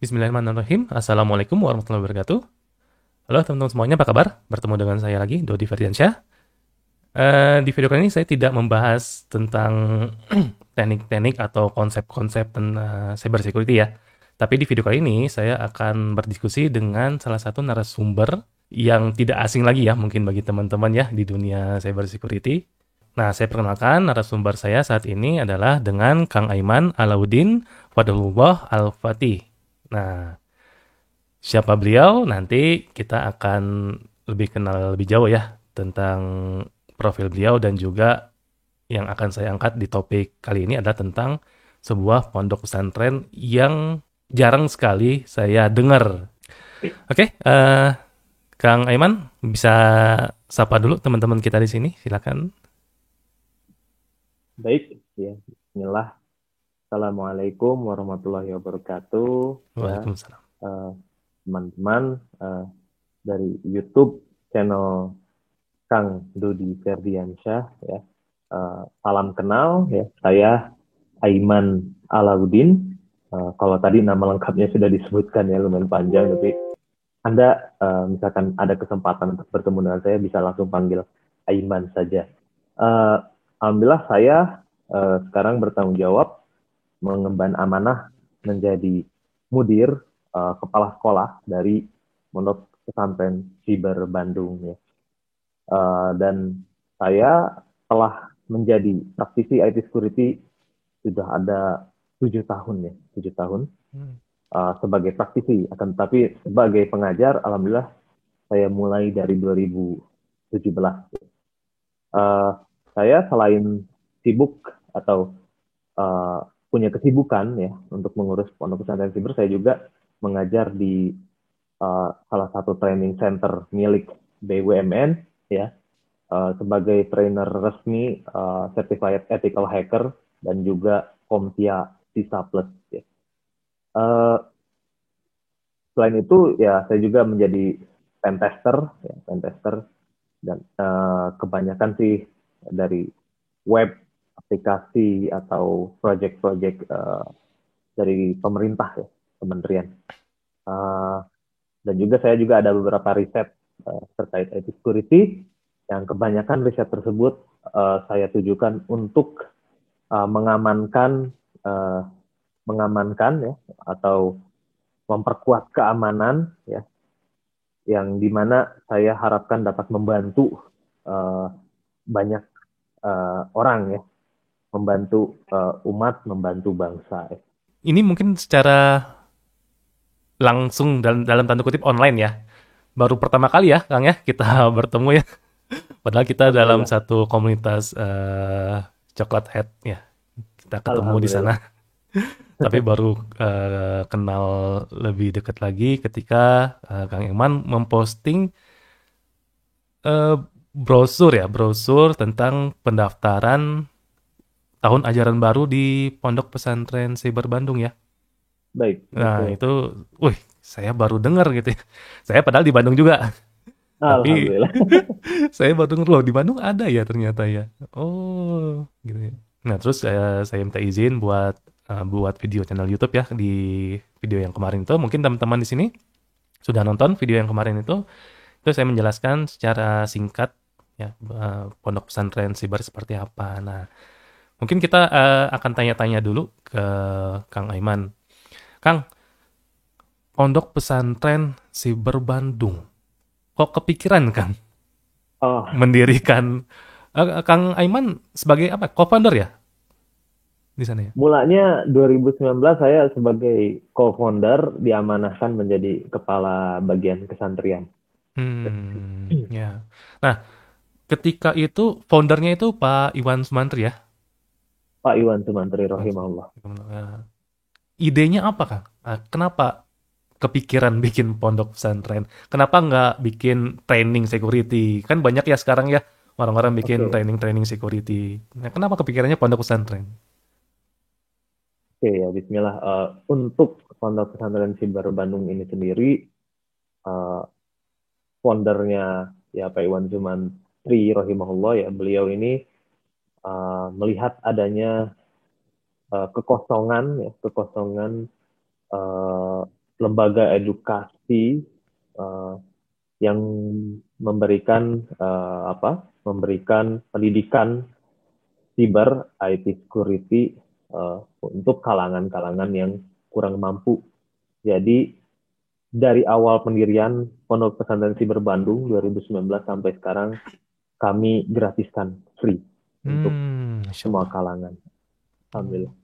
Bismillahirrahmanirrahim. Assalamualaikum warahmatullahi wabarakatuh. Halo teman-teman semuanya, apa kabar? Bertemu dengan saya lagi, Dodi Ferdiansyah. Di video kali ini saya tidak membahas tentang teknik-teknik atau konsep-konsep tentang cyber security ya. Tapi di video kali ini saya akan berdiskusi dengan salah satu narasumber yang tidak asing lagi ya, mungkin bagi teman-teman ya di dunia cyber security. Nah, saya perkenalkan narasumber saya saat ini adalah dengan Kang Aiman Alauddin Fadlullah Al-Fatih. Nah, siapa beliau? Nanti kita akan lebih kenal lebih jauh ya tentang profil beliau dan juga yang akan saya angkat di topik kali ini adalah tentang sebuah pondok pesantren yang jarang sekali saya dengar. Oke, Kang Aiman bisa sapa dulu teman-teman kita di sini, silakan. Baik, ya. Bismillah. Assalamualaikum warahmatullahi wabarakatuh. Ya, Waalaikumsalam. eh, teman-teman dari YouTube channel Kang Dodi Ferdiansyah. Ya, salam kenal. Ya, saya Aiman Alauddin. Kalau tadi nama lengkapnya sudah disebutkan ya lumayan panjang, tapi Anda misalkan ada kesempatan untuk bertemu dengan saya bisa langsung panggil Aiman saja. Eh, Alhamdulillah saya sekarang bertanggung jawab mengemban amanah menjadi mudir kepala sekolah dari Pondok Pesantren Siber Bandung ya. Dan saya telah menjadi praktisi IT security sudah ada 7 tahun ya, 7 tahun Hmm. sebagai praktisi. Akan tetapi sebagai pengajar, alhamdulillah saya mulai dari 2017. Uh, saya selain sibuk atau uh, punya kesibukan ya untuk mengurus pondok pesantren siber, saya juga mengajar di salah satu training center milik BUMN ya sebagai trainer resmi certified ethical hacker dan juga CompTIA CISA Plus ya. Uh, Selain itu ya saya juga menjadi pen tester ya, pen tester dan kebanyakan sih dari web aplikasi atau project-project dari pemerintah ya, kementerian. Uh, dan juga saya juga ada beberapa riset terkait IT security yang kebanyakan riset tersebut saya tujukan untuk mengamankan uh, mengamankan ya atau memperkuat keamanan ya yang dimana saya harapkan dapat membantu uh, banyak orang ya membantu umat membantu bangsa ya. Ini mungkin secara langsung dalam tanda kutip online ya. Baru pertama kali ya, Kang ya, kita bertemu ya. Padahal kita dalam Alhamdulillah. satu komunitas coklat head ya. Kita ketemu di sana. Alhamdulillah. Tapi baru kenal lebih dekat lagi ketika Kang Iman memposting eh, brosur tentang pendaftaran tahun ajaran baru di Pondok Pesantren Siber Bandung ya. Baik, Nah betul. itu, wih, saya baru dengar gitu ya. Saya padahal di Bandung juga, tapi Alhamdulillah. saya baru dengar loh di Bandung ada ya ternyata ya. Oh, gitu ya. Nah, terus saya minta izin buat video channel YouTube ya di video yang kemarin itu. Mungkin teman-teman di sini sudah nonton video yang kemarin itu. Itu saya menjelaskan secara singkat ya pondok pesantren siber seperti apa. Nah, mungkin kita akan tanya-tanya dulu ke Kang Aiman. Kang, pondok pesantren siber Bandung. Kok kepikiran Kang Oh, mendirikan Kang Aiman sebagai apa? Co-founder ya di sana ya? mulanya 2019 saya sebagai co-founder diamanahkan menjadi kepala bagian kesantrian. Ya. Nah, ketika itu foundernya itu Pak Iwan Sumantri ya? Pak Iwan Sumantri Iwan rahimahullah. Sumantri. Idenya apa Kang? Kenapa kepikiran bikin pondok pesantren? Kenapa nggak bikin training security? Kan banyak ya sekarang ya orang-orang bikin Oke, training security. Nah, kenapa kepikirannya pondok pesantren? oke ya Bismillah. Untuk Pondok Pesantren Sibar Bandung ini sendiri, eh, foundernya ya Pak Iwan Sumantri rahimahullah ya beliau ini melihat adanya kekosongan ya kekosongan lembaga edukasi uh, yang memberikan memberikan pendidikan cyber IT security untuk kalangan-kalangan yang kurang mampu. Jadi dari awal pendirian Pondok Pesantren Siber Bandung 2019 sampai sekarang kami gratiskan free untuk Masya semua Allah. kalangan. Alhamdulillah.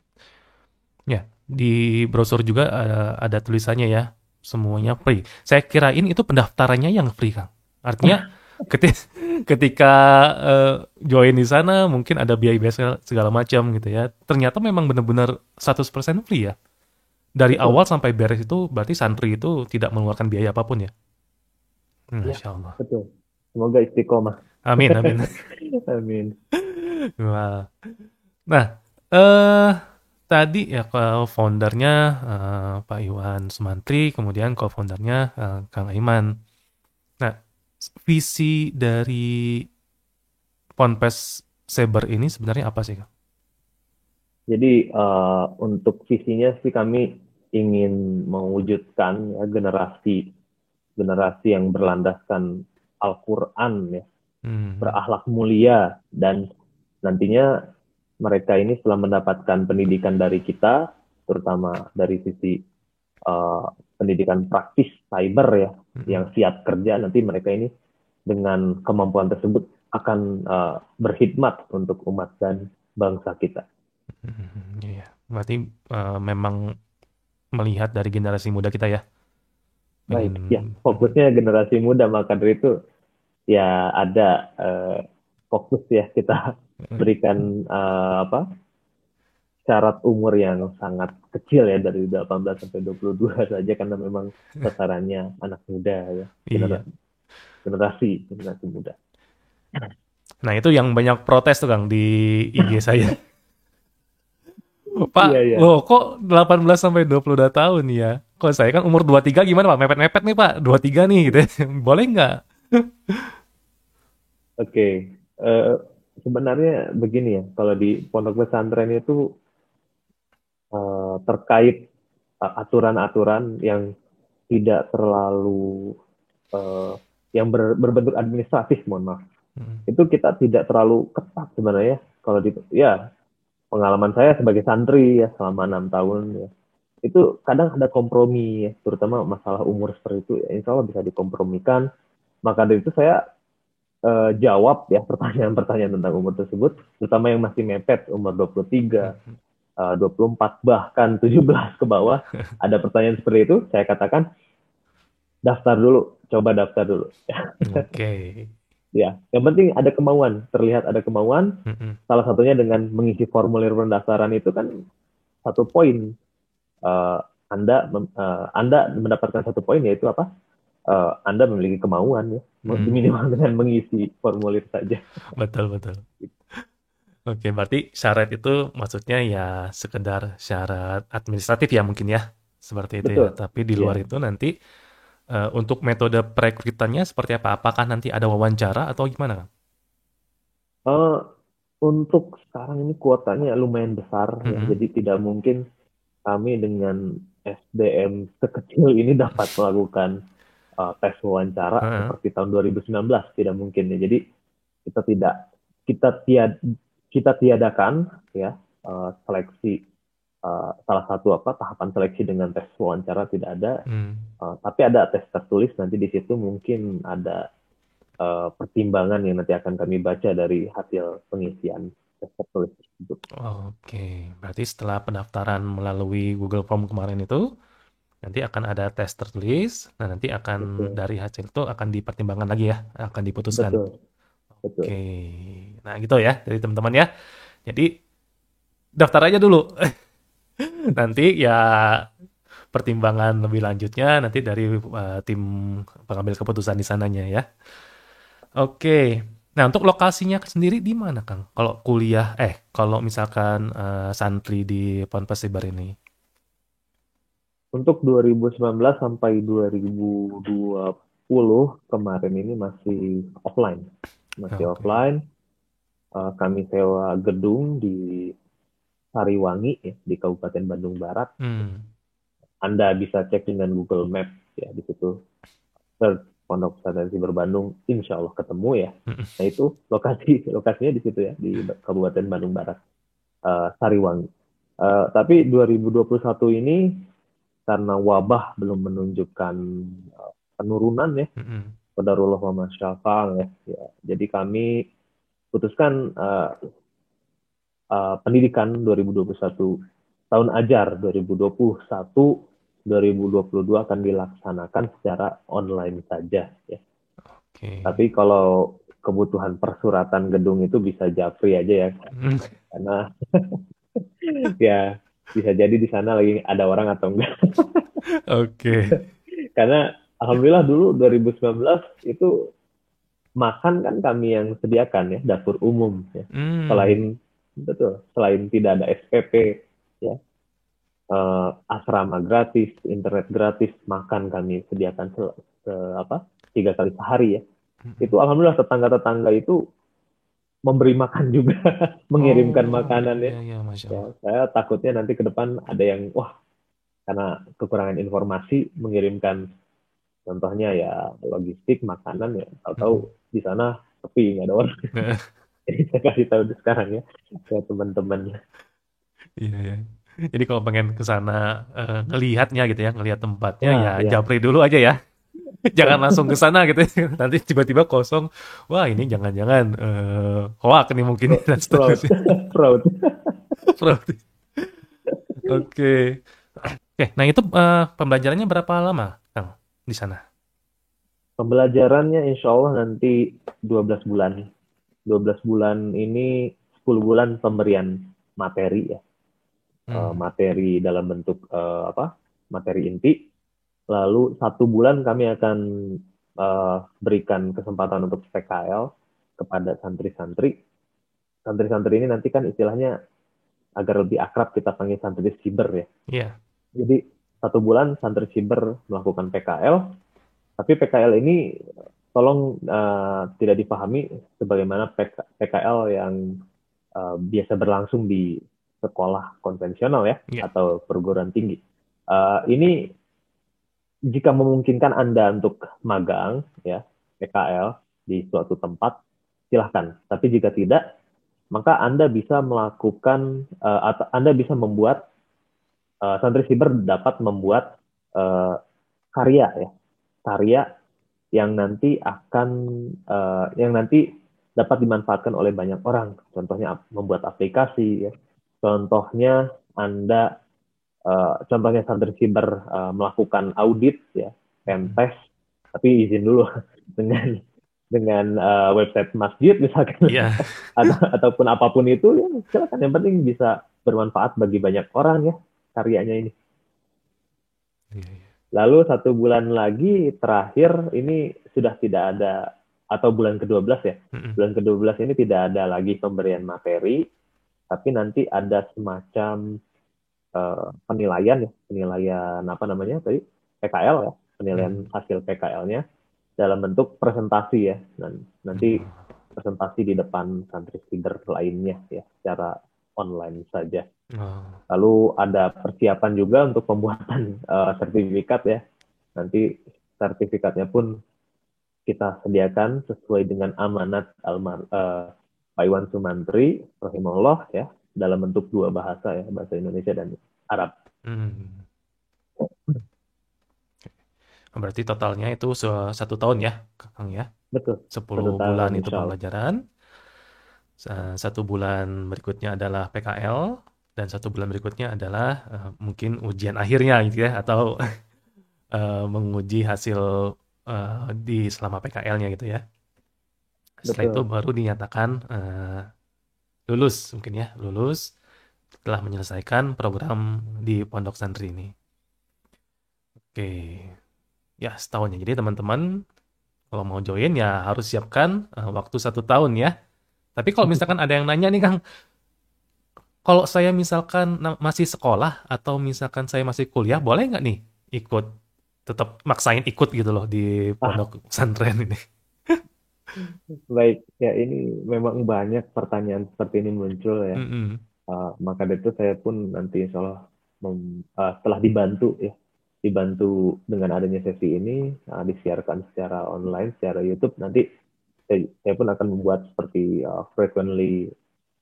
Ya, di brosur juga ada tulisannya ya, semuanya free. Saya kirain itu pendaftarannya yang free, Kang. Artinya ketika, ketika join di sana mungkin ada biaya-biaya segala macam gitu ya. Ternyata memang benar-benar 100% free ya. Dari awal Betul. sampai beres itu berarti santri itu tidak mengeluarkan biaya apapun ya. Ya, Masya Allah. betul. Semoga istiqomah. Amin, amin. Amin. Wah. Nah, eh tadi ya foundernya Pak Iwan Sumantri, kemudian co-foundernya Kang Aiman. Nah, visi dari Ponpes Saber ini sebenarnya apa sih, Kang? Jadi untuk visinya sih kami ingin mewujudkan ya, generasi generasi yang berlandaskan Al-Quran ya, Hmm. berakhlak mulia dan nantinya mereka ini setelah mendapatkan pendidikan dari kita, terutama dari sisi uh, pendidikan praktis cyber ya, Hmm. yang siap kerja, nanti mereka ini dengan kemampuan tersebut akan berkhidmat untuk umat dan bangsa kita. Iya. Berarti memang melihat dari generasi muda kita ya, Baik, pengen. ya fokusnya generasi muda, maka dari itu ya ada fokus ya kita berikan syarat umur yang sangat kecil ya dari 18 sampai 22 saja karena memang sasarannya anak muda ya, Iya. generasi muda. Nah, itu yang banyak protes tuh, Kang, di IG saya. Iya Pak, ya. loh kok 18 sampai 22 tahun ya? Kok saya kan umur 23 gimana Pak? Mepet-mepet nih Pak, 23 nih gitu ya. Boleh nggak? Oke. Eh, Sebenarnya begini ya, kalau di pondok pesantren itu terkait aturan-aturan yang tidak terlalu eh, yang berbentuk administratif, mohon maaf. Hmm. Itu kita tidak terlalu ketat sebenarnya. Kalau di ya pengalaman saya sebagai santri ya selama 6 tahun ya, itu kadang ada kompromi ya, terutama masalah umur seperti itu ya, insya Allah bisa dikompromikan. Maka dari itu saya jawab ya pertanyaan-pertanyaan tentang umur tersebut, terutama yang masih mepet umur 23, 24 bahkan 17 ke bawah, ada pertanyaan seperti itu, saya katakan daftar dulu, coba daftar dulu. Oke. Ya, yang penting ada kemauan, terlihat ada kemauan. Mm-mm. Salah satunya dengan mengisi formulir pendaftaran itu kan satu poin. Uh, anda mendapatkan satu poin yaitu apa? Anda memiliki kemauan ya, Mm. minimal dengan mengisi formulir saja. Betul, betul. Oke, berarti syarat itu maksudnya ya sekedar syarat administratif ya mungkin ya. Seperti itu ya. Betul. Tapi di luar Ya. itu nanti untuk metode perekrutannya seperti apa? Apakah nanti ada wawancara atau gimana, Kang? Uh, untuk sekarang ini kuotanya lumayan besar ya, Mm-mm. jadi tidak mungkin kami dengan SDM sekecil ini dapat melakukan tes wawancara Heeh. seperti tahun 2019, tidak mungkin ya. Jadi kita tidak kita tiad kita tiadakan ya seleksi salah satu tahapan seleksi dengan tes wawancara tidak ada. Mm. Tapi ada tes tertulis, nanti di situ mungkin ada pertimbangan yang nanti akan kami baca dari hasil pengisian tes tertulis tersebut. Oke, berarti setelah pendaftaran melalui Google Form kemarin itu, nanti akan ada tes tertulis, nah nanti akan Betul, dari hasil itu akan dipertimbangkan lagi ya, akan diputuskan. betul, Oke, betul. nah gitu ya, dari teman-teman ya. Jadi daftar aja dulu, nanti ya pertimbangan lebih lanjutnya nanti dari tim pengambil keputusan di sananya ya. Oke, nah untuk lokasinya sendiri di mana Kang? Kalau kuliah, kalau misalkan santri di Ponpes Sibar ini. Untuk 2019 sampai 2020 kemarin ini masih offline. Masih Oke. offline. Kami sewa gedung di Sariwangi ya, di Kabupaten Bandung Barat. Hmm. Anda bisa cek dengan Google Maps ya di situ, search Pondok Pesantren Siber Bandung, insya Allah ketemu ya. Mm-mm. Nah itu lokasinya di situ ya, di Kabupaten Bandung Barat, Sariwangi. Tapi 2021 ini karena wabah belum menunjukkan penurunan ya, Mm-mm. qadarullah wa ma syaa fa'al ya. Ya. Jadi kami putuskan pendidikan 2021, tahun ajar 2021-2022 akan dilaksanakan secara online saja ya. Oke. Tapi kalau kebutuhan persuratan gedung itu bisa japri aja ya, Mm. karena ya bisa jadi di sana lagi ada orang atau enggak. Oke. Karena alhamdulillah dulu 2019 itu makan kan kami yang sediakan ya, dapur umum ya. Hmm. Selain betul, selain tidak ada SPP ya, asrama gratis, internet gratis, makan kami sediakan apa 3 kali sehari ya. Mm-mm. Itu alhamdulillah tetangga-tetangga itu memberi makan juga, mengirimkan Oh, makanan ya. iya iya, Masya Ya, Allah. saya takutnya nanti ke depan ada yang wah karena kekurangan informasi mengirimkan contohnya ya logistik makanan ya tahu-tahu Mm-mm. di sana sepi nggak ada orang. Jadi saya kasih tahu sekarang ya ke teman-teman. Iya iya. Jadi kalau pengen ke sana ngelihatnya gitu ya, ngelihat tempatnya ya Ya, ya, japri dulu aja ya. Jangan langsung ke sana gitu. Nanti tiba-tiba kosong. Wah, ini jangan-jangan hoak nih mungkin dan fraud, seterusnya. fraud. Berarti. Oke. Oke, nah itu pembelajarannya berapa lama, Kang, di sana? Pembelajarannya insya Allah nanti 12 bulan. 12 bulan ini 10 bulan pemberian materi ya. Hmm. Materi dalam bentuk apa? Materi inti. Lalu 1 bulan kami akan berikan kesempatan untuk PKL kepada santri-santri. Santri-santri ini nanti kan istilahnya agar lebih akrab kita panggil santri siber ya. Iya. Jadi 1 bulan santri siber melakukan PKL, tapi PKL ini tolong tidak dipahami sebagaimana PKL yang biasa berlangsung di sekolah konvensional ya Iya. atau perguruan tinggi. Ini jika memungkinkan Anda untuk magang ya PKL di suatu tempat silahkan. Tapi jika tidak, maka Anda bisa melakukan atau Anda bisa membuat santri siber dapat membuat uh, karya ya karya yang nanti dapat dimanfaatkan oleh banyak orang. Contohnya membuat aplikasi ya. Contohnya Anda contohnya santri siber melakukan audit ya, pen Mm-mm. test, tapi izin dulu dengan website masjid misalkan Iya. ataupun apapun itu ya silakan, yang penting bisa bermanfaat bagi banyak orang ya karyanya ini. Iya, iya. Lalu 1 bulan lagi terakhir ini sudah tidak ada, atau bulan ke-12 ya. Mm-mm. Bulan ke-12 ini tidak ada lagi pemberian materi, tapi nanti ada semacam penilaian ya, penilaian apa namanya tadi? PKL ya, penilaian Mm. hasil PKL-nya dalam bentuk presentasi ya. Dan nanti Oh. presentasi di depan santri siber lainnya ya, secara online saja. Oh. Lalu ada persiapan juga untuk pembuatan sertifikat ya. Nanti sertifikatnya pun kita sediakan sesuai dengan amanat Pak Iwan Sumantri rahimahullah ya, dalam bentuk 2 bahasa ya, bahasa Indonesia dan Arab. Mm. Berarti totalnya itu 1 tahun ya, Kang ya? Betul, 10 satu bulan tahun itu insya Allah. pembelajaran. 1 bulan berikutnya adalah PKL. Dan 1 bulan berikutnya adalah mungkin ujian akhirnya gitu ya. Atau menguji hasil di selama PKL-nya gitu ya. Setelah itu Betul. baru dinyatakan lulus mungkin ya, lulus telah menyelesaikan program di Pondok Santri ini. Oke, ya setahun ya. Jadi teman-teman kalau mau join ya harus siapkan waktu 1 tahun ya. Tapi kalau misalkan ada yang nanya nih Kang, kalau saya misalkan masih sekolah atau misalkan saya masih kuliah, boleh nggak nih ikut, tetap maksain ikut gitu loh di Ah, pondok pesantren ini? baik. Ya, ini memang banyak pertanyaan seperti ini muncul ya. Mm-mm. Maka dari itu saya pun nanti insya Allah setelah dibantu ya. dibantu dengan adanya sesi ini disiarkan secara online, secara YouTube. Nanti saya pun akan membuat seperti frequently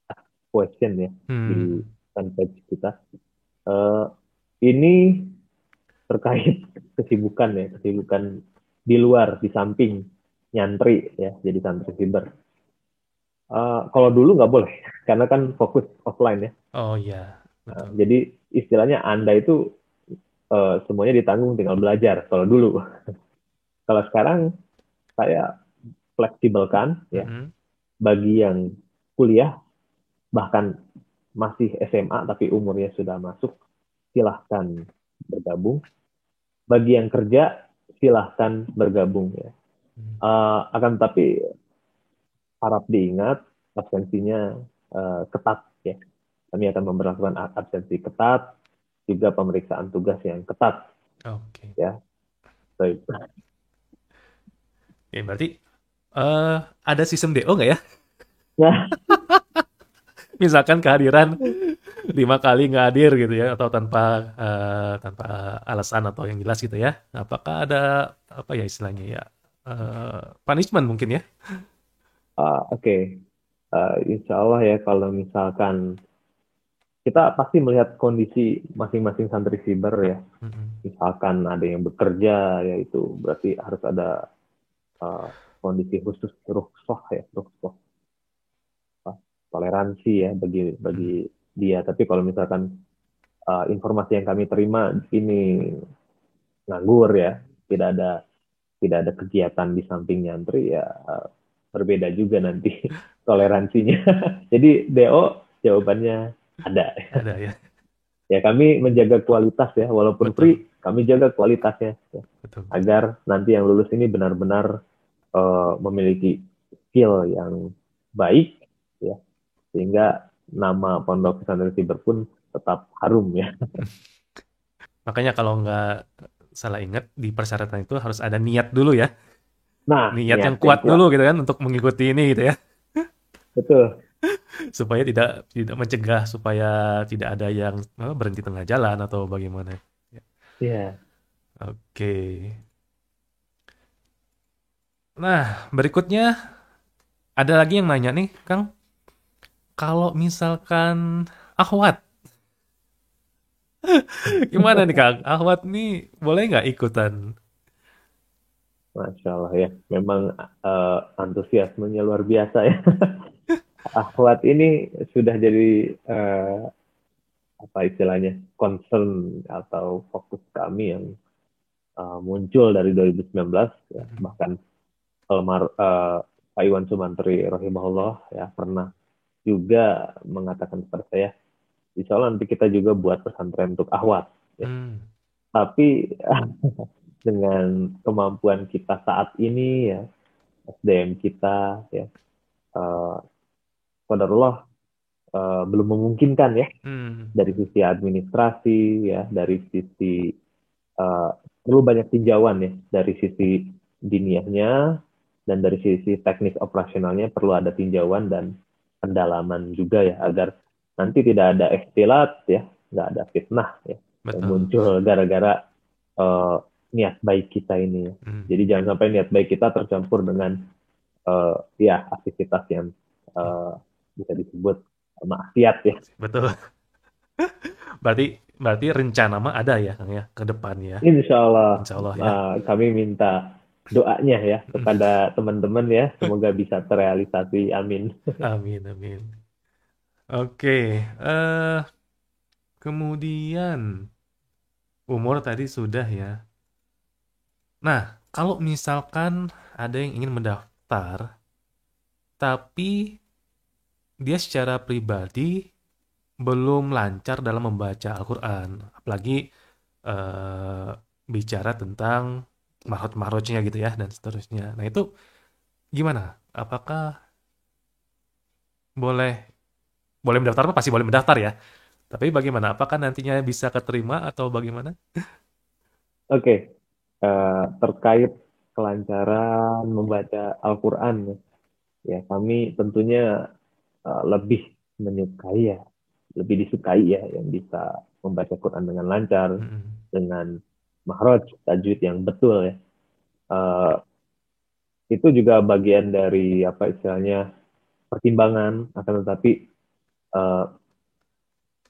asked question ya di Hmm. fanpage kita. Eh, ini terkait kesibukan ya, kesibukan di luar, di samping nyantri ya, jadi santri siber. Kalau dulu nggak boleh, karena kan fokus offline ya. Oh iya, betul. Jadi istilahnya Anda itu semuanya ditanggung, tinggal belajar. Kalau dulu, kalau sekarang saya fleksibelkan ya, Mm-mm. bagi yang kuliah bahkan masih SMA tapi umurnya sudah masuk, silahkan bergabung. Bagi yang kerja, silahkan bergabung ya. Hmm. Akan tetapi harap diingat absensinya ketat ya. Kami akan memperlakukan absensi ketat, juga pemeriksaan tugas yang ketat Oke. ya. Baik. Ya, berarti eh ada sistem DO nggak ya? Nah, Misalkan kehadiran 5 kali nggak hadir gitu ya, atau tanpa alasan atau yang jelas gitu ya. Apakah ada apa ya istilahnya ya, punishment mungkin ya? oke. Insya Allah ya kalau misalkan kita pasti melihat kondisi masing-masing santri siber ya. Mm-mm. Misalkan ada yang bekerja, ya itu berarti harus ada uh, kondisi khusus rukhsah ya, rukhsah toleransi ya bagi Mm. bagi dia. Tapi kalau misalkan informasi yang kami terima ini nganggur ya, tidak ada tidak ada kegiatan di samping nyantri ya, berbeda juga nanti toleransinya. Jadi DO jawabannya ada. Ada ya, Ya kami menjaga kualitas ya, walaupun betul, free kami jaga kualitasnya ya, betul, betul. agar nanti yang lulus ini benar-benar memiliki skill yang baik ya, sehingga nama Pondok Pesantren Siber pun tetap harum ya. Makanya kalau nggak salah ingat di persyaratan itu harus ada niat dulu ya, Nah, niat niat yang yang kuat kuat, dulu gitu kan untuk mengikuti ini gitu ya, betul. supaya tidak tidak mencegah supaya tidak ada yang berhenti tengah jalan atau bagaimana. Ya. Ya, Oke. Nah, berikutnya ada lagi yang nanya nih, Kang. Kalau misalkan akhwat, gimana nih Kang? Akhwat nih boleh nggak ikutan? Masya Allah ya. Memang antusiasmenya luar biasa ya. Akhwat ini sudah jadi apa istilahnya concern atau fokus kami yang muncul dari 2019 ya. Mm-mm. Bahkan Pak Iwan Sumantri rahimahullah ya pernah juga mengatakan kepada saya, insya Allah nanti kita juga buat pesantren untuk akhwat ya. Hmm. Tapi dengan kemampuan kita saat ini ya, SDM kita ya, uh, qadarullah belum memungkinkan ya, Hmm. dari sisi administrasi ya, dari sisi uh, perlu banyak tinjauan ya, dari sisi diniahnya dan dari sisi teknis operasionalnya perlu ada tinjauan dan pendalaman juga ya, agar nanti tidak ada ikhtilat ya, nggak ada fitnah ya yang Betul. muncul gara-gara uh, niat baik kita ini ya. Hmm. Jadi jangan sampai niat baik kita tercampur dengan ya aktivitas yang uh, bisa disebut maksiat ya. Betul. Berarti berarti rencana mah ada ya Kang ya ke depan ya. Insya Allah Insya Allah ya. kami minta doanya ya Hmm. kepada teman-teman ya, semoga bisa terrealisasi. Amin. Amin, amin. Oke, eh kemudian umur tadi sudah ya. Nah, kalau misalkan ada yang ingin mendaftar, tapi dia secara pribadi belum lancar dalam membaca Al-Quran, apalagi eh, bicara tentang mahroj-mahrojnya gitu ya, dan seterusnya. Nah, itu gimana? Apakah boleh boleh mendaftar? Pasti boleh mendaftar ya. Tapi bagaimana? Apakah nantinya bisa keterima atau bagaimana? Oke, terkait kelancaran membaca Al-Quran ya, ya kami tentunya lebih menyukai ya, lebih disukai ya yang bisa membaca Quran dengan lancar, Mm-mm. dengan makhraj, tajwid yang betul ya. Eh, itu juga bagian dari apa istilahnya pertimbangan, akan tetapi eh,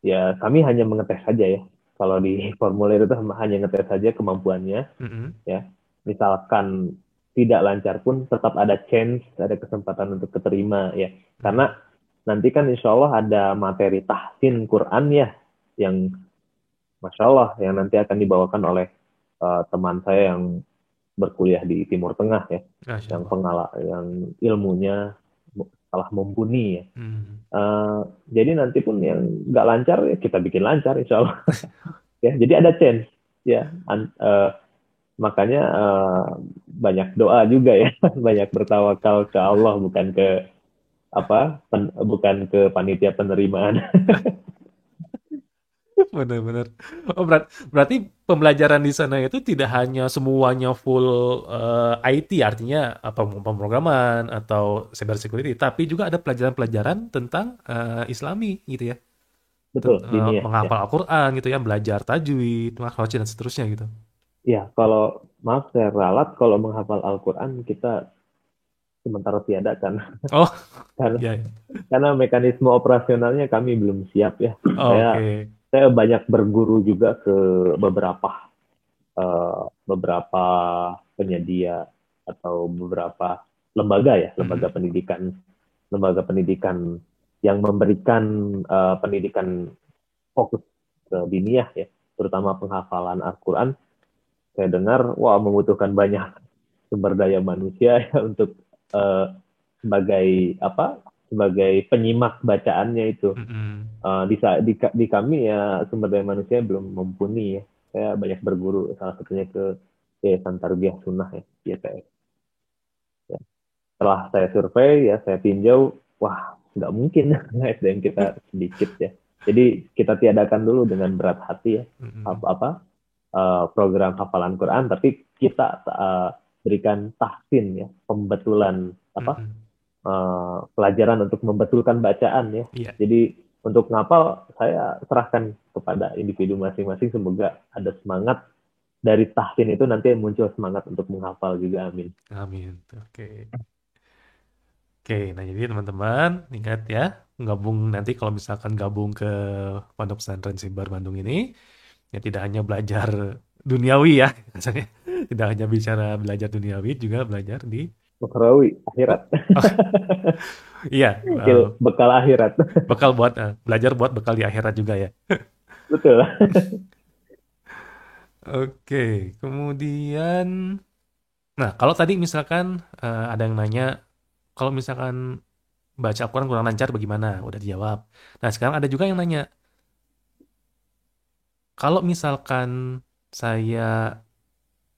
ya kami hanya mengetes saja ya. Kalau di formulir itu hanya ngetes saja kemampuannya Mm-mm. ya. Misalkan tidak lancar pun tetap ada chance, ada kesempatan untuk keterima ya. Mm. Karena nanti kan insya Allah ada materi tahsin Quran ya, yang Masya Allah yang nanti akan dibawakan oleh teman saya yang berkuliah di Timur Tengah ya, Masya yang Allah. yang ilmunya telah mumpuni ya. Mm. Eh, jadi nanti pun yang nggak lancar ya kita bikin lancar insya Allah ya. Jadi ada chance ya. Makanya banyak doa juga ya, banyak bertawakal ke Allah bukan ke bukan ke panitia penerimaan. Benar-benar. Oh, berarti pembelajaran di sana itu tidak hanya semuanya full IT, artinya apa pemrograman atau cyber security, tapi juga ada pelajaran-pelajaran tentang Islami gitu ya. Betul, diniyah ya. Menghafal Al-Quran gitu ya, belajar tajwid, makhraj dan seterusnya gitu. Ya, kalau maaf saya ralat kalau menghafal Al-Quran kita sementara tiadakan Oh, karena ya. mekanisme operasionalnya kami belum siap ya. Oh, Saya oke. saya banyak berguru juga ke beberapa penyedia atau beberapa lembaga ya, Mm-mm. lembaga pendidikan yang memberikan pendidikan fokus ke diniyah ya, terutama penghafalan Al-Quran. Saya dengar, wah membutuhkan banyak sumber daya manusia ya, untuk uh, sebagai sebagai penyimak bacaannya itu. Mm-mm. Di kami ya sumber daya manusia belum mumpuni ya. Saya banyak berguru salah satunya ke Yayasan Tarbiyah Sunnah ya, YTS. Ya. Setelah saya survei ya saya tinjau, wah nggak mungkin SDM kita sedikit ya. Jadi kita tiadakan dulu dengan berat hati ya Mm-mm. program hafalan Quran, tapi kita berikan tahsin ya, pembetulan Mm-mm. pelajaran untuk membetulkan bacaan ya. Iya, Jadi untuk ngapal saya serahkan kepada individu masing-masing, semoga ada semangat dari tahsin itu nanti muncul semangat untuk menghafal juga, amin. amin. Oke. Oke, nah jadi teman-teman ingat ya, gabung nanti kalau misalkan gabung ke Pondok Pesantren Sibar Bandung ini, ya tidak hanya belajar duniawi ya, misalnya tidak hanya bicara belajar duniawi, juga belajar di Ukhrawi, oh, akhirat. oh, iya, Bekal akhirat. bekal buat belajar buat bekal di akhirat juga ya. Betul. Oke, kemudian, nah kalau tadi misalkan ada yang nanya, kalau misalkan baca Al-Quran kurang lancar bagaimana? Udah dijawab. Nah sekarang ada juga yang nanya, kalau misalkan saya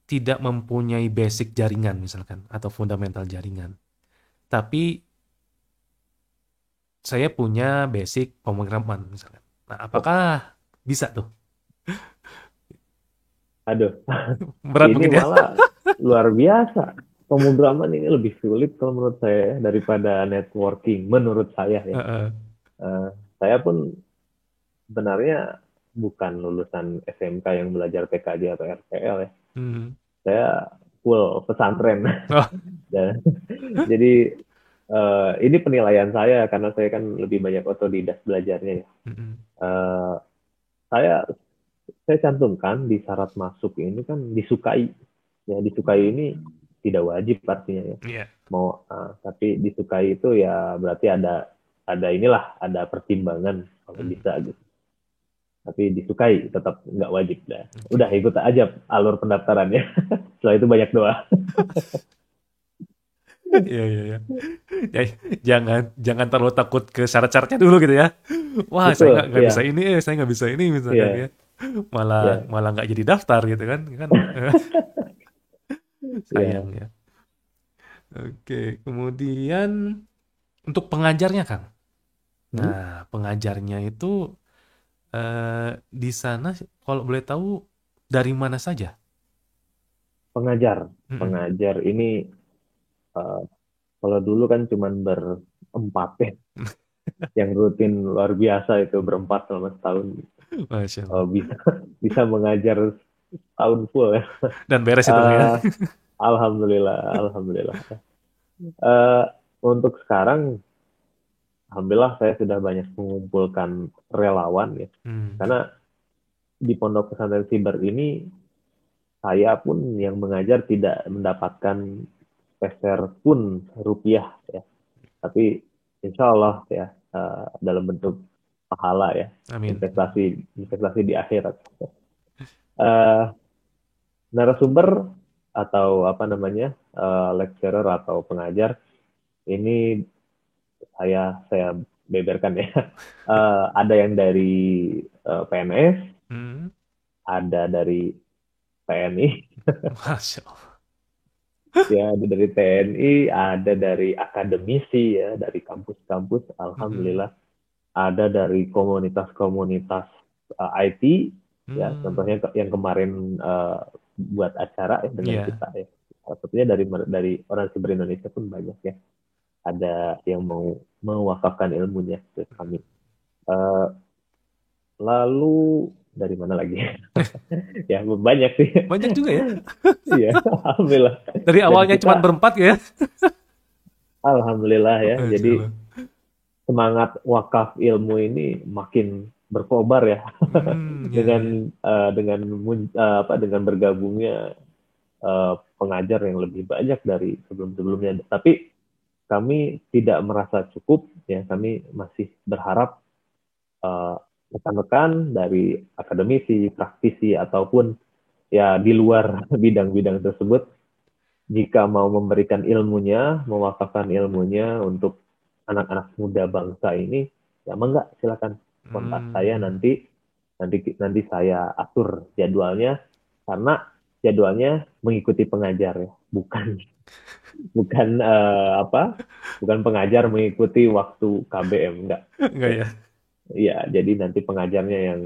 tidak mempunyai basic jaringan misalkan atau fundamental jaringan, tapi saya punya basic pemrograman misalkan. Nah, Oh, apakah bisa tuh? aduh, Berat ini mungkin ya? malah luar biasa. Pemrograman ini lebih sulit kalau menurut saya ya, daripada networking, menurut saya ya. Heeh. Eh, saya pun sebenarnya bukan lulusan SMK yang belajar PKJ atau RPL ya. Hmm. Saya full pesantren. Oh. Dan jadi ini penilaian saya karena saya kan lebih banyak otodidak belajarnya ya. Mm-mm. Eh, saya saya cantumkan di syarat masuk ini kan disukai. Ya disukai ini tidak wajib artinya ya. Iya. Mau tapi disukai itu ya berarti ada inilah ada pertimbangan kalau Mm. bisa gitu. Tapi disukai tetap nggak wajib dah. Udah Oke. ikut aja alur pendaftarannya. Setelah itu banyak doa. Iya, iya, iya. Ya, jangan terlalu takut ke syarat-syaratnya dulu gitu ya. Wah, saya nggak Betul, nggak bisa ya, ini, saya nggak bisa ini misalkan ya. ya, Malah ya, malah nggak jadi daftar gitu kan, kan sayang ya. ya. Oke, kemudian untuk pengajarnya Kang. Hmm? Nah, pengajarnya itu di sana kalau boleh tahu dari mana saja? Pengajar, Mm-mm. pengajar ini eh, kalau dulu kan cuman berempat ya, yang rutin luar biasa itu berempat selama setahun. Masya Allah. Bisa bisa mengajar tahun full ya. Dan beres itu Bang ya. Eh, Alhamdulillah, alhamdulillah. Eh, untuk sekarang, alhamdulillah saya sudah banyak mengumpulkan relawan ya. Hmm. Karena di Pondok Pesantren Siber ini saya pun yang mengajar tidak mendapatkan peser pun rupiah ya. Tapi insya Allah ya, dalam bentuk pahala ya, Amin. investasi investasi di akhirat. Eh, Narasumber atau apa namanya, lecturer atau pengajar ini saya beberkan ya. Ada yang dari PNS, Hmm. ada dari TNI, Masya Allah. ya ada dari TNI, ada dari akademisi ya, dari kampus-kampus, Hmm. alhamdulillah, ada dari komunitas-komunitas IT ya, Hmm. contohnya yang kemarin buat acara ya dengan Iya. kita ya. Salah satunya dari orang Siber Indonesia pun banyak ya. Ada yang mau mewakafkan ilmunya ke kami. Eh, Lalu dari mana lagi? Ya banyak sih. Banyak juga ya. Iya, alhamdulillah. Dari Dan awalnya cuma kita berempat ya. alhamdulillah ya. Masya Jadi Allah. semangat wakaf ilmu ini makin berkobar ya Hmm, ya, ya. dengan bergabungnya pengajar yang lebih banyak dari sebelum-sebelumnya. Tapi kami tidak merasa cukup ya. Kami masih berharap eh, rekan-rekan dari akademisi, praktisi ataupun ya di luar bidang-bidang tersebut jika mau memberikan ilmunya, mewakafkan ilmunya untuk anak-anak muda bangsa ini, ya enggak silakan kontak saya Hmm. nanti nanti nanti saya atur jadwalnya karena jadwalnya mengikuti pengajar ya, bukan bukan bukan pengajar mengikuti waktu KBM enggak. Enggak ya. Iya, jadi nanti pengajarnya yang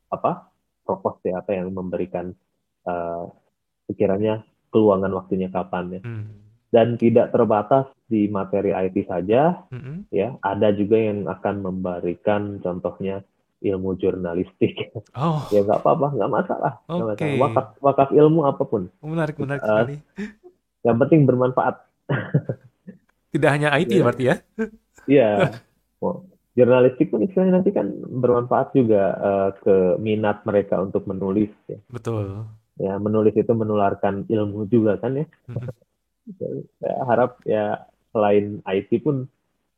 apa? Propos ya, apa yang memberikan uh, sekiranya keluangan waktunya kapan ya. Hmm. Dan tidak terbatas di materi IT saja, Mm-mm. ya ada juga yang akan memberikan contohnya ilmu jurnalistik. Ya Oh, nggak apa-apa, nggak masalah, nggak masalah. oke. Wakaf wakaf ilmu apapun, Menarik, menarik Eh, sekali. yang penting bermanfaat. Tidak hanya IT Ya, berarti ya? iya. Oh, jurnalistik pun istilahnya nanti kan bermanfaat juga ke minat mereka untuk menulis ya. Betul. Ya, menulis itu menularkan ilmu juga kan ya. Mhm. Saya harap ya selain IT pun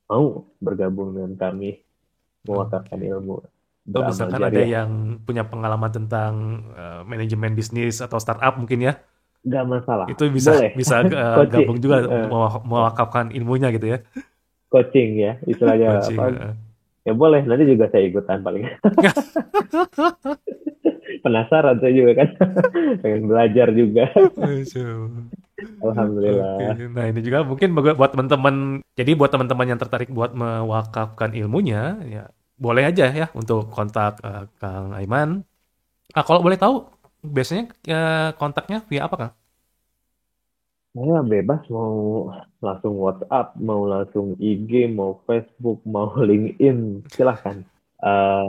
mau bergabung dengan kami mewakafkan Oke. ilmu Kalau beramal misalkan ada jariah. yang punya pengalaman tentang manajemen bisnis atau startup mungkin ya, Nggak masalah, itu bisa boleh. bisa Coaching, gabung juga eh, mewakafkan ilmunya gitu ya. coaching ya istilahnya apa, Coaching. ya boleh, nanti juga saya ikutan paling. Penasaran saya juga kan. Pengen belajar juga. Masya Allah. Oke, Alhamdulillah. nah ini juga mungkin buat teman-teman. Jadi buat teman-teman yang tertarik buat mewakafkan ilmunya, ya boleh aja ya untuk kontak Kang Aiman. Ah, kalau boleh tahu, biasanya kontaknya via apa, Kang? Saya bebas mau langsung WhatsApp, mau langsung IG, mau Facebook, mau LinkedIn, silahkan.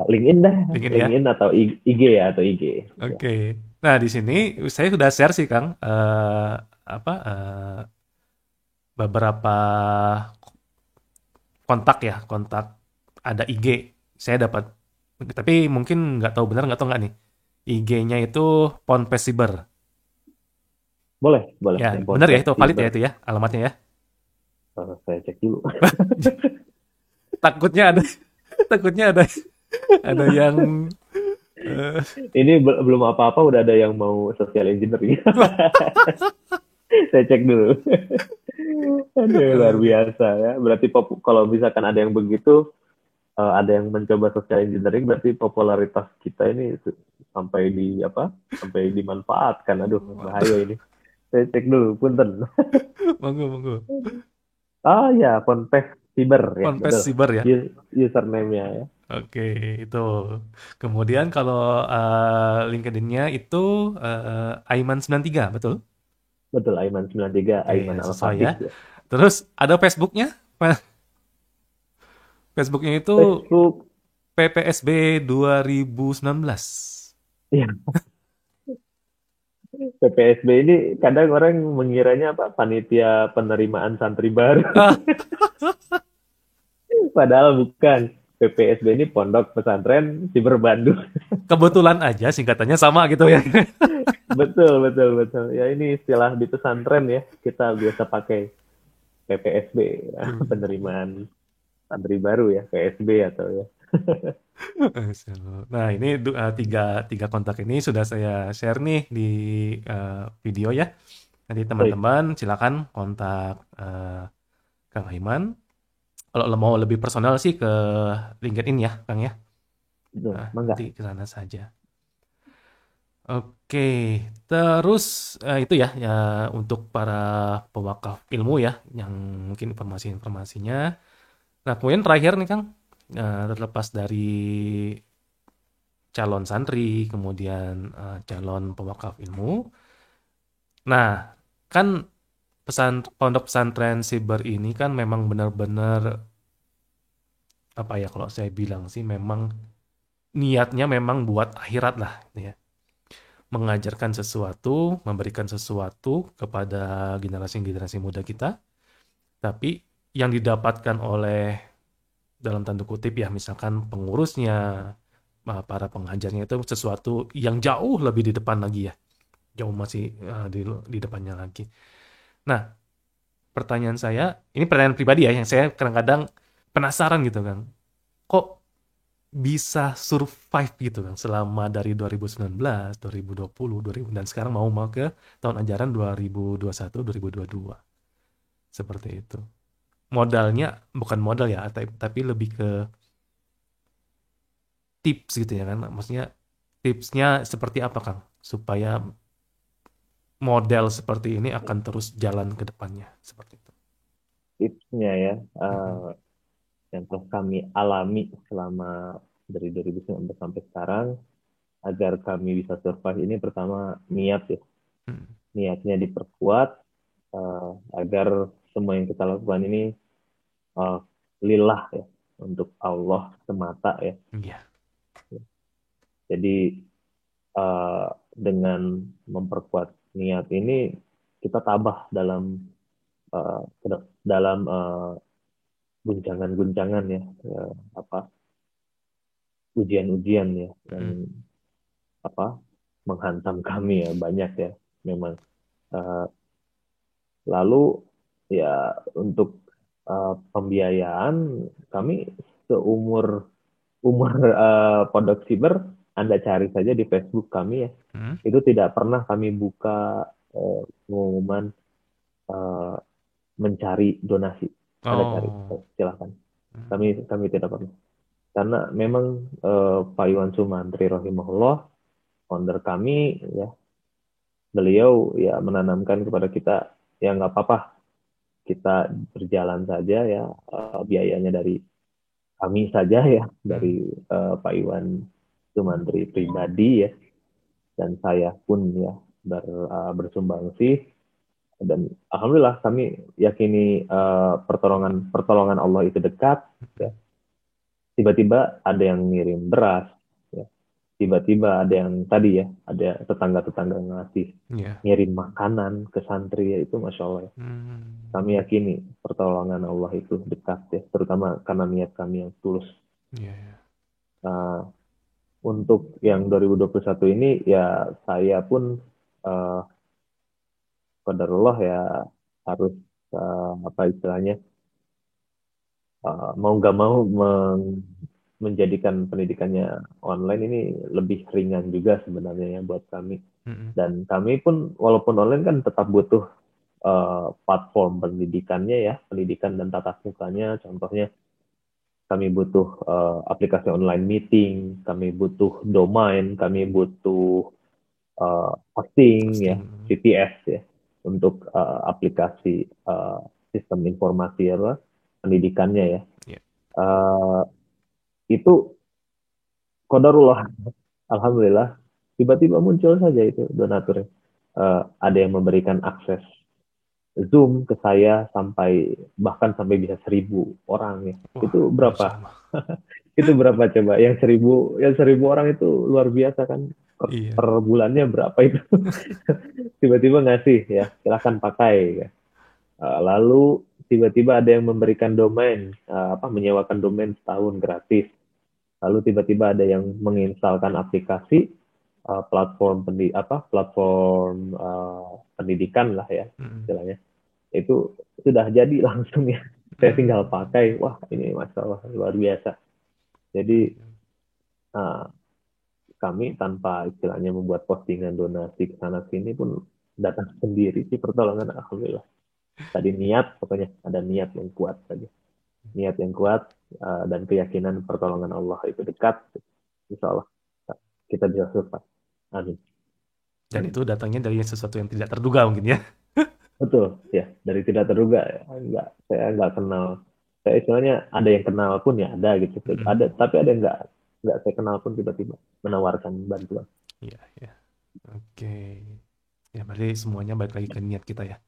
LinkedIn dah, LinkedIn ya. LinkedIn atau IG ya, atau IG. Ya. Oke. Nah, di sini saya sudah share sih, Kang, beberapa kontak ya, kontak ada IG. Saya dapat, tapi mungkin nggak tahu benar nggak tahu nggak nih. IG-nya itu Ponpes Cyber. Boleh, boleh. Ya, Yang benar ya Ponpes itu valid ya Cyber. itu ya alamatnya ya. Saya cek dulu. Takutnya ada, takutnya ada yang eh, Ini belum apa-apa udah ada yang mau social engineering. Saya cek dulu. Aduh, luar eh, biasa ya. Berarti kalau misalkan ada yang begitu, ada yang mencoba social engineering, berarti popularitas kita ini sampai di apa? Sampai dimanfaatkan. Aduh, bahaya waduh, ini. Saya cek dulu, punten. monggo monggo. Ah ya, Ponpes Cyber ya, Ponpes betul. Cyber ya. Username-nya ya. Oke, itu. Kemudian kalau LinkedIn-nya itu Aiman 93, betul? Betul, Aiman 93, Oke, Aiman sesuai ya. Al-Fatih ya. Terus ada Facebooknya? Facebooknya itu Facebook, PPSB 2019. iya, PPSB ini kadang orang mengiranya apa? Panitia penerimaan santri baru. Ah, Padahal bukan. PPSB ini Pondok Pesantren Siber Bandung. kebetulan aja singkatannya sama gitu ya. Betul, betul, betul. Ya ini istilah di pesantren ya. Kita biasa pakai PPSB, Hmm. penerimaan santri baru ya, PSB atau ya. Nah, ini tiga kontak ini sudah saya share nih di video ya. Nanti Baik, teman-teman silakan kontak Kang Aiman. Kalau mau lebih personal sih ke LinkedIn ya, Kang ya. betul. Nanti Mangga. ke sana saja. Oke, terus itu ya, ya untuk para pewakaf ilmu ya, yang mungkin informasi-informasinya. Nah, kemudian terakhir nih Kang, terlepas dari calon santri, kemudian calon pewakaf ilmu. Nah, kan pondok pesantren Siber ini kan memang benar-benar apa ya kalau saya bilang sih memang niatnya memang buat akhirat lah gitu ya. Mengajarkan sesuatu, memberikan sesuatu kepada generasi-generasi muda kita, tapi yang didapatkan oleh dalam tanda kutip ya misalkan pengurusnya, para pengajarnya itu sesuatu yang jauh lebih di depan lagi ya, jauh masih di depannya lagi. Nah, pertanyaan saya, ini pertanyaan pribadi ya, yang saya kadang-kadang penasaran gitu kan, kok bisa survive gitu kan selama dari 2019, 2020, 2000 dan sekarang mau ke tahun ajaran 2021, 2022. Seperti itu. Modalnya bukan modal ya, tapi lebih ke tips gitu ya kan. Maksudnya tipsnya seperti apa Kang supaya model seperti ini akan terus jalan ke depannya seperti itu. Tipsnya ya, Mm-mm. yang telah kami alami selama dari 2019 sampai sekarang, agar kami bisa survive ini pertama niat ya. Mm. Niatnya diperkuat, eh, agar semua yang kita lakukan ini eh, lillah ya, untuk Allah semata ya. Iya. Jadi eh, dengan memperkuat niat ini kita tabah dalam dalam guncangan-guncangan ya, apa ujian-ujian ya yang Mm. apa menghantam kami ya banyak ya memang. Eh, Lalu ya untuk pembiayaan kami seumur umur Pondok Siber, Anda cari saja di Facebook kami ya. Mm. Itu tidak pernah kami buka pengumuman eh, mencari donasi. Anda cari, Oh. silakan. Mm. Kami tidak pernah. Karena memang Pak Iwan Sumantri rahimahullah, founder kami ya, beliau ya menanamkan kepada kita ya nggak apa-apa, kita berjalan saja ya, biayanya dari kami saja ya, Mm. dari Pak Iwan Sumantri pribadi ya, dan saya pun ya bersumbangsi, dan alhamdulillah kami yakini pertolongan pertolongan Allah itu dekat ya. Tiba-tiba ada yang ngirim beras ya, tiba-tiba ada yang tadi ya, ada tetangga-tetangga ngasih Iya. ngirim makanan ke santri ya, itu masya Allah ya. Mm. Kami yakini pertolongan Allah itu dekat ya, terutama karena niat kami yang tulus. Iya, iya. Nah, untuk yang 2021 ini ya saya pun uh, qadarullah ya harus apa istilahnya, mau nggak mau menjadikan pendidikannya online ini lebih ringan juga sebenarnya ya buat kami. Mm-mm. Dan kami pun walaupun online kan tetap butuh platform pendidikannya ya, pendidikan dan tatap mukanya. Contohnya kami butuh aplikasi online meeting, kami butuh domain, kami butuh hosting ya, Posting. VPS ya, untuk aplikasi sistem informasi ya, pendidikannya ya. Iya. Uh, itu kodarullah, alhamdulillah, tiba-tiba muncul saja itu donaturnya. Ada yang memberikan akses Zoom ke saya sampai bahkan sampai bisa 1.000 orang ya. Wah, Itu Masya berapa? Allah. Itu berapa coba? Yang 1.000 orang itu luar biasa kan? Iya. per bulannya berapa itu. Tiba-tiba ngasih ya, silahkan pakai ya. Lalu tiba-tiba ada yang memberikan domain, menyewakan domain setahun gratis. Lalu tiba-tiba ada yang menginstalkan aplikasi, platform pendidikan lah ya Mm-mm. istilahnya. Itu sudah jadi langsung ya. Saya tinggal Mm. pakai. Wah, ini masalah luar biasa. Jadi Iya. uh, kami tanpa istilahnya membuat postingan donasi ke sana sini pun datang sendiri sih pertolongan, alhamdulillah. Tadi niat, pokoknya ada niat yang kuat saja. Niat yang kuat, dan keyakinan pertolongan Allah itu dekat, insya Allah kita bisa survive. Amin. Dan itu datangnya dari sesuatu yang tidak terduga mungkin ya. Betul, ya. Dari tidak terduga, ya. Saya nggak kenal. Saya istilahnya ada yang kenal pun ya ada gitu. Mm-mm. Ada, tapi ada yang nggak saya kenal pun tiba-tiba menawarkan bantuan. Iya, iya. Oke. Ya, berarti semuanya balik lagi ke niat kita ya. Kan?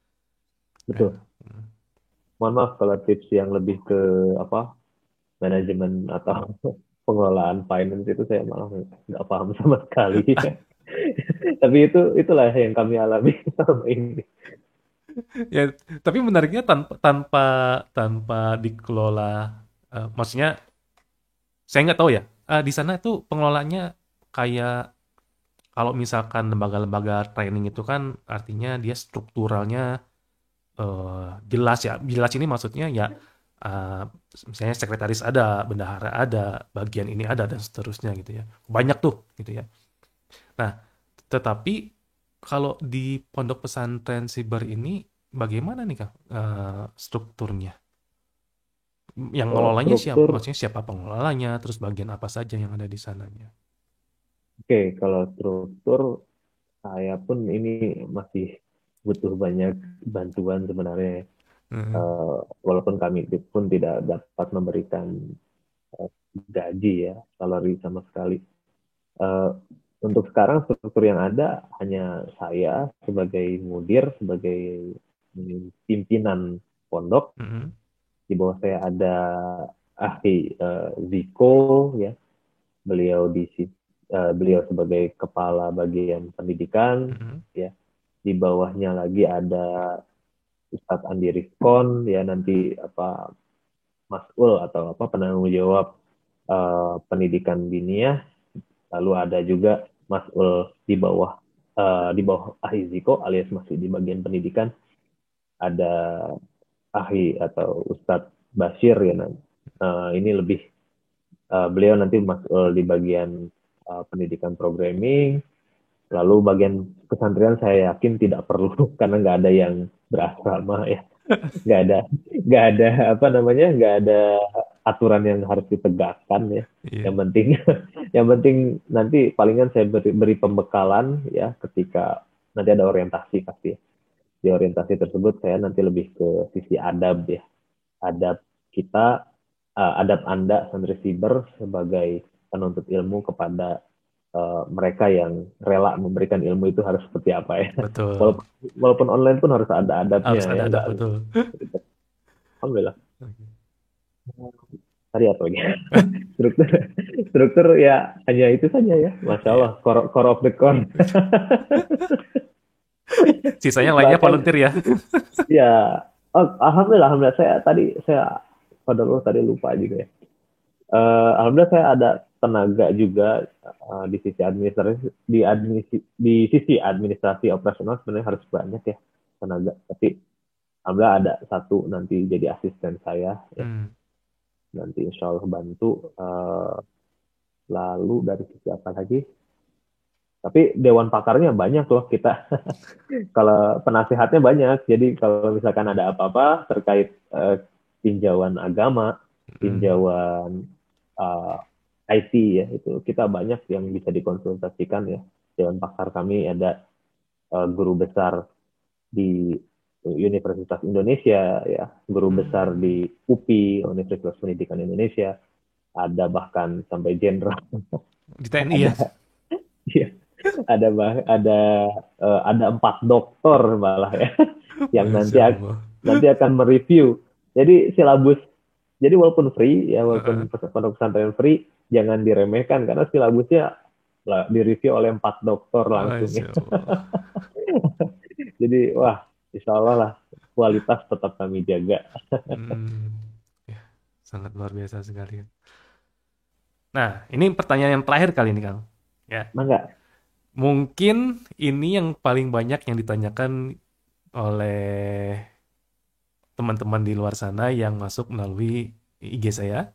Betul. Mm. Mohon maaf kalau tips yang lebih ke apa manajemen atau pengelolaan finance itu saya malah nggak paham sama sekali. Tapi itulah yang kami alami selama ini. Ya, tapi menariknya tanpa tanpa tanpa dikelola, maksudnya saya nggak tahu ya. Di sana itu pengelolaannya kayak kalau misalkan lembaga-lembaga training itu kan artinya dia strukturalnya jelas ya. Jelas ini maksudnya ya, eh, misalnya sekretaris ada, bendahara ada, bagian ini ada dan seterusnya gitu ya. Banyak tuh gitu ya. Nah, tetapi kalau di pondok pesantren Siber ini bagaimana nih Kak, strukturnya? Yang Kalau ngelolanya siapa? struktur, Maksudnya siapa pengelolanya? Terus bagian apa saja yang ada di sananya? oke, kalau struktur saya pun ini masih butuh banyak bantuan sebenarnya. Hmm. Walaupun kami pun tidak dapat memberikan eh, gaji ya, salary sama sekali. Eh, untuk sekarang struktur yang ada hanya saya sebagai mudir, sebagai pimpinan pondok. Hmm. Di bawah saya ada ahli Ziko ya, beliau sebagai kepala bagian pendidikan Hmm. ya. Di bawahnya lagi ada Ustadz Andi Rifkon ya, nanti Mas'ul atau penanggung jawab pendidikan diniyah. Lalu ada juga Mas'ul di bawah ahli Ziko alias masih di bagian pendidikan, ada ahli atau Ustadz Bashir ya. Ini lebih beliau nanti masuk di bagian pendidikan programming. Lalu bagian pesantren saya yakin tidak perlu karena nggak ada yang berasrama ya, nggak ada apa namanya, nggak ada aturan yang harus ditegakkan ya. Iya. Yang penting yang penting nanti palingan saya beri pembekalan ya ketika nanti ada orientasi pasti ya. Di orientasi tersebut saya nanti lebih ke sisi adab ya, adab kita, adab Anda santri siber sebagai penuntut ilmu kepada mereka yang rela memberikan ilmu itu harus seperti apa ya. Betul. Walaupun online pun harus ada adabnya Harus ya, ada nggak. betul. Alhamdulillah. Oke. Tadi apa lagi? struktur struktur ya hanya itu saja ya. Masya Iya. Allah, core of the core. Sisanya yang lainnya Bahkan volunteer ya. ya, alhamdulillah saya padahal tadi lupa juga ya. Alhamdulillah saya ada tenaga juga di sisi administrasi, di sisi administrasi operasional sebenarnya harus banyak ya tenaga, tapi alhamdulillah ada satu nanti jadi asisten saya ya, Hmm. nanti insya Allah bantu. Lalu dari sisi apa lagi, tapi dewan pakarnya banyak loh kita. Kalau penasehatnya banyak, jadi kalau misalkan ada apa-apa terkait tinjauan agama, Hmm. tinjauan uh, IT ya, itu kita banyak yang bisa dikonsultasikan ya. Dewan pakar kami ada guru besar di Universitas Indonesia ya, guru besar Hmm. di UPI, Universitas Pendidikan Indonesia, ada bahkan sampai jenderal. Di TNI ya. Ada ya, ada 4 doktor malah ya, yang Masya Allah. nanti akan mereview. Jadi silabus, jadi walaupun free ya, Heeh. walaupun pondok pesantren free, jangan diremehkan karena silabusnya direview oleh 4 dokter langsung ya. Masya Allah. Jadi wah, insya Allah lah kualitas tetap kami jaga. Hmm, ya, sangat luar biasa sekali. Nah, ini pertanyaan yang terakhir kali ini, Kang. Ya, Mangga. mungkin ini yang paling banyak yang ditanyakan oleh teman-teman di luar sana yang masuk melalui IG saya.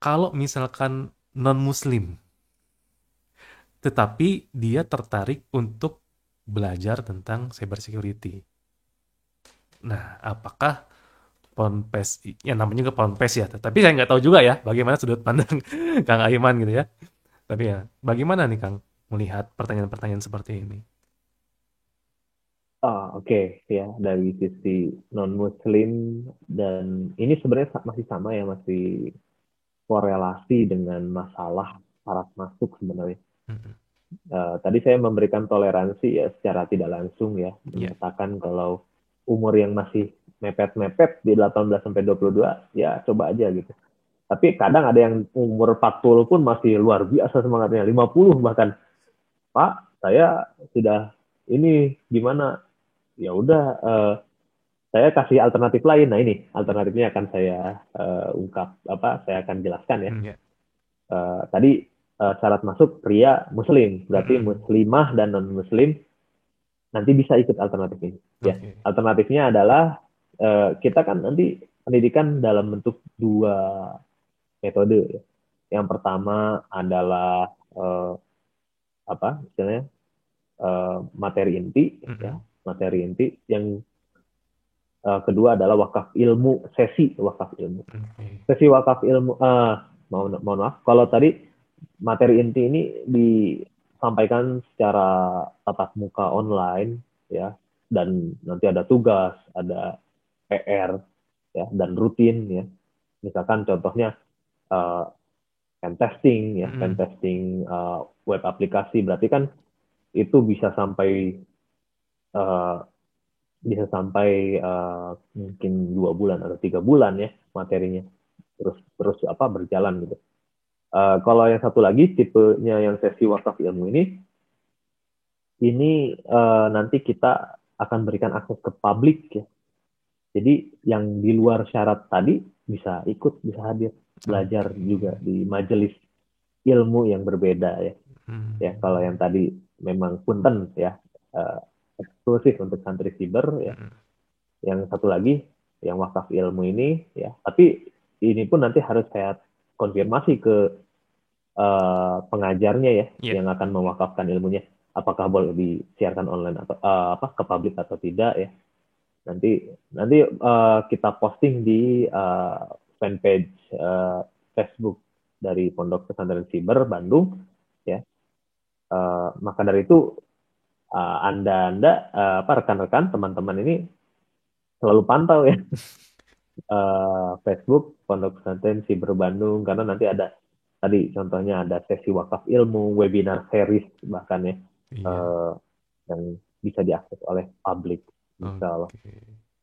Kalau misalkan non-Muslim, tetapi dia tertarik untuk belajar tentang cyber security. Nah, apakah Ponpes, ya namanya juga Ponpes ya, tapi saya nggak tahu juga ya bagaimana sudut pandang Kang Aiman gitu ya. Tapi ya, bagaimana nih Kang melihat pertanyaan-pertanyaan seperti ini? Oke. Ya, dari sisi non Muslim, dan ini sebenarnya masih sama ya, masih korelasi dengan masalah syarat masuk sebenarnya. Mm-mm. Tadi saya memberikan toleransi ya secara tidak langsung ya, Ya, menyatakan kalau umur yang masih mepet-mepet di 18 sampai 22 ya coba aja gitu. Tapi kadang ada yang umur 40 pun masih luar biasa semangatnya, 50 bahkan. Pak, saya sudah ini gimana? Ya udah, saya kasih alternatif lain. Nah, ini alternatifnya akan saya ungkap, saya akan jelaskan ya. ya. Tadi syarat masuk pria muslim, berarti Mm-mm. muslimah dan non muslim nanti bisa ikut alternatif ini. Ya, Oke. alternatifnya adalah kita kan nanti pendidikan dalam bentuk 2 metode. Ya. Yang pertama adalah istilahnya materi inti, ya, Mm-mm. materi inti. Yang kedua adalah wakaf ilmu, sesi wakaf ilmu. Oke. Sesi wakaf ilmu, mohon maaf, kalau tadi materi inti ini disampaikan secara tatap muka online, ya, dan nanti ada tugas, ada PR, ya, dan rutin, ya. Misalkan contohnya uh, pen testing, ya, pen Mm-mm. testing web aplikasi, berarti kan itu uh, bisa sampai mungkin 2 bulan atau 3 bulan ya materinya, terus terus berjalan gitu. Kalau yang satu lagi tipenya yang sesi wakaf ilmu ini nanti kita akan berikan akses ke publik ya. Jadi yang di luar syarat tadi bisa ikut, bisa hadir, belajar Oke. juga di majelis ilmu yang berbeda ya. Ya kalau Hmm. yang tadi memang punten ya, uh, eksklusif untuk santri siber ya. Mm-mm. Yang satu lagi yang wakaf ilmu ini ya, tapi ini pun nanti harus saya konfirmasi ke pengajarnya ya Ya. yang akan mewakafkan ilmunya, apakah boleh disiarkan online atau ke publik atau tidak ya. Nanti nanti kita posting di fanpage Facebook dari Pondok Pesantren Siber Bandung ya. Maka dari itu rekan-rekan teman-teman ini selalu pantau ya Facebook Pondok Pesantren Siber Bandung, karena nanti ada tadi contohnya ada sesi wakaf ilmu, webinar series bahkan ya, Iya. uh, yang bisa diakses oleh publik, insya Allah. Oke.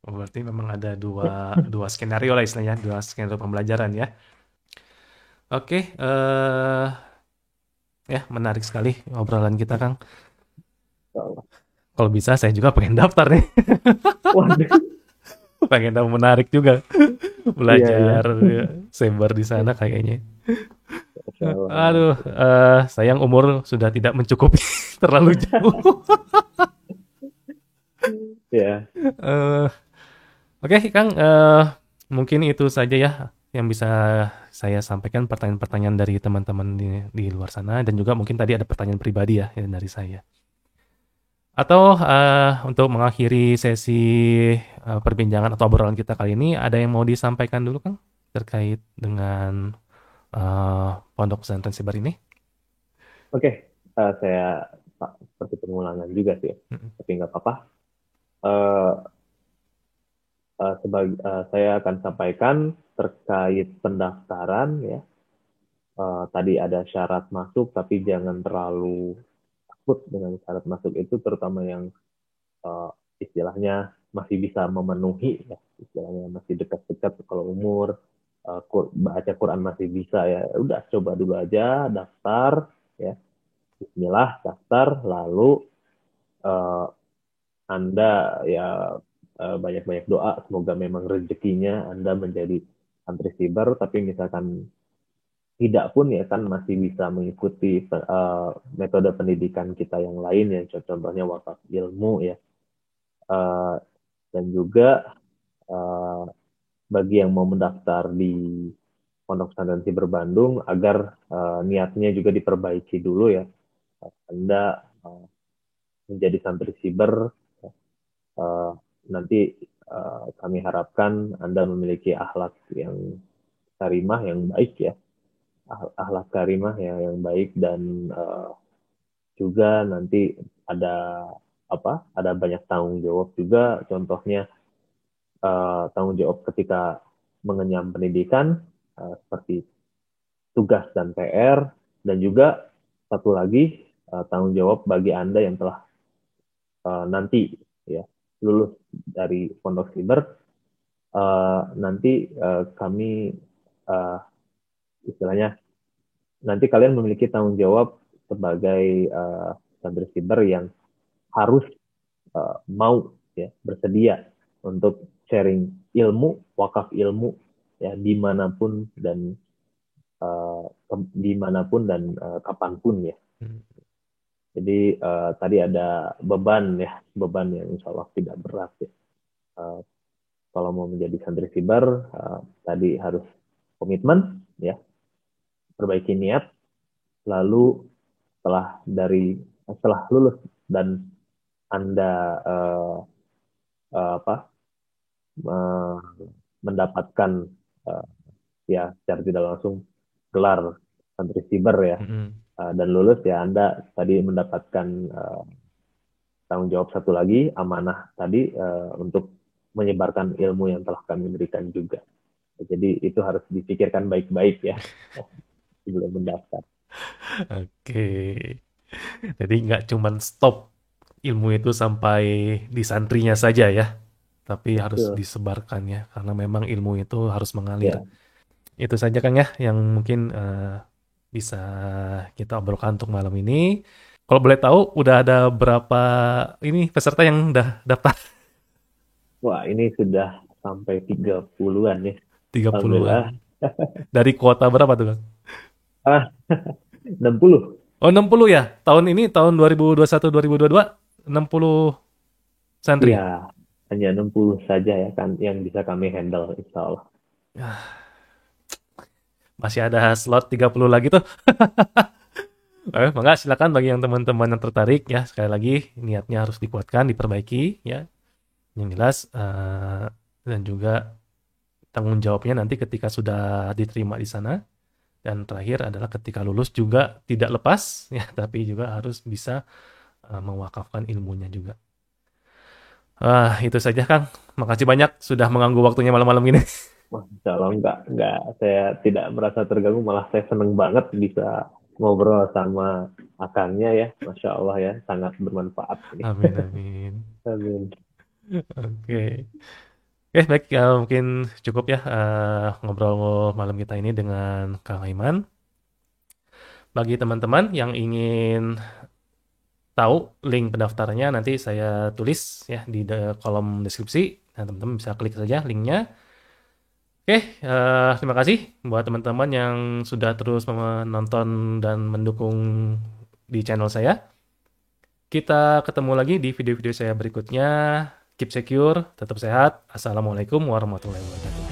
Oh, berarti memang ada dua dua skenario lah istilahnya, dua skenario pembelajaran ya. Oke, ya menarik sekali obrolan kita, Kang. Insya Allah. Kalau bisa saya juga pengen daftar nih. Waduh, Pengen tahu, menarik juga iya iya, belajar ya, cyber di sana kayaknya. Insya Allah. Aduh, sayang umur sudah tidak mencukupi terlalu jauh. Ya, Eh, Oke, Kang, mungkin itu saja ya yang bisa saya sampaikan, pertanyaan-pertanyaan dari teman-teman di luar sana, dan juga mungkin tadi ada pertanyaan pribadi ya yang dari saya. Atau untuk mengakhiri sesi perbincangan atau obrolan kita kali ini, ada yang mau disampaikan dulu, Kang, terkait dengan Pondok Pesantren Sibar ini? oke. Saya seperti pengulangan juga sih, ya. Mm-mm. Tapi nggak apa-apa. Eh, saya akan sampaikan terkait pendaftaran ya. Tadi ada syarat masuk, tapi jangan terlalu takut dengan syarat masuk itu, terutama yang uh, istilahnya masih bisa memenuhi, ya, istilahnya masih dekat-dekat kalau umur, baca Quran masih bisa ya. Udah coba dulu aja daftar, ya. Bismillah, daftar, lalu uh, Anda ya banyak-banyak doa, semoga memang rezekinya Anda menjadi santri siber, tapi misalkan tidak pun ya kan masih bisa mengikuti metode pendidikan kita yang lain ya, contohnya wakaf ilmu ya. Uh, dan juga uh, bagi yang mau mendaftar di Pondok Pesantren Siber Bandung agar niatnya juga diperbaiki dulu ya. Anda menjadi santri siber, uh, nanti kami harapkan Anda memiliki akhlak yang karimah yang baik ya, akhlak karimah yang baik, dan juga nanti ada ada banyak tanggung jawab juga, contohnya tanggung jawab ketika mengenyam pendidikan seperti tugas dan PR, dan juga satu lagi tanggung jawab bagi Anda yang telah nanti ya lulus dari Pondok Siber, nanti kami uh, istilahnya nanti kalian memiliki tanggung jawab sebagai santri siber yang harus mau ya bersedia untuk sharing ilmu, wakaf ilmu ya dimanapun dan kapanpun ya. Jadi tadi ada beban yang insya Allah tidak berat ya. Kalau mau menjadi santri siber tadi harus komitmen ya, perbaiki niat, lalu setelah lulus dan Anda uh, mendapatkan uh, ya secara tidak langsung gelar santri siber ya, dan lulus ya, Anda tadi mendapatkan tanggung jawab satu lagi, amanah tadi untuk menyebarkan ilmu yang telah kami berikan juga. Jadi itu harus dipikirkan baik-baik ya sebelum mendaftar. Oke. Jadi nggak cuman stop ilmu itu sampai di santrinya saja ya, tapi harus Betul. disebarkan ya, karena memang ilmu itu harus mengalir. Ya. Itu saja Kang ya yang mungkin bisa kita obrolkan untuk malam ini. Kalau boleh tahu, udah ada berapa ini peserta yang udah daftar? Wah, ini sudah sampai 30-an ya. Alhamdulillah. 30-an. Dari kuota berapa tuh Kang? Ah, 60. Oh 60 ya? Tahun ini, tahun 2021-2022, 60 Iya, santri? hanya 60 saja ya kan yang bisa kami handle insya Allah. Masih ada slot 30 lagi tuh. Maka silakan bagi yang teman-teman yang tertarik ya, sekali lagi niatnya harus dikuatkan, diperbaiki ya. Yang jelas dan juga tanggung jawabnya nanti ketika sudah diterima di sana, dan terakhir adalah ketika lulus juga tidak lepas ya, tapi juga harus bisa mewakafkan ilmunya juga. Itu saja Kang. Makasih banyak sudah mengganggu waktunya malam-malam ini. Wah, insya Allah enggak, saya tidak merasa terganggu, malah saya senang banget bisa ngobrol sama akangnya ya, Masya Allah ya, sangat bermanfaat ini. Amin amin. Amin. Oke. Oke, baik, mungkin cukup ya ngobrol malam kita ini dengan Kang Aiman. Bagi teman-teman yang ingin tahu link pendaftarannya, nanti saya tulis ya di kolom deskripsi. Nah, teman-teman bisa klik saja linknya. Oke, terima kasih buat teman-teman yang sudah terus menonton dan mendukung di channel saya. Kita ketemu lagi di video-video saya berikutnya. Keep secure, tetap sehat. Assalamualaikum warahmatullahi wabarakatuh.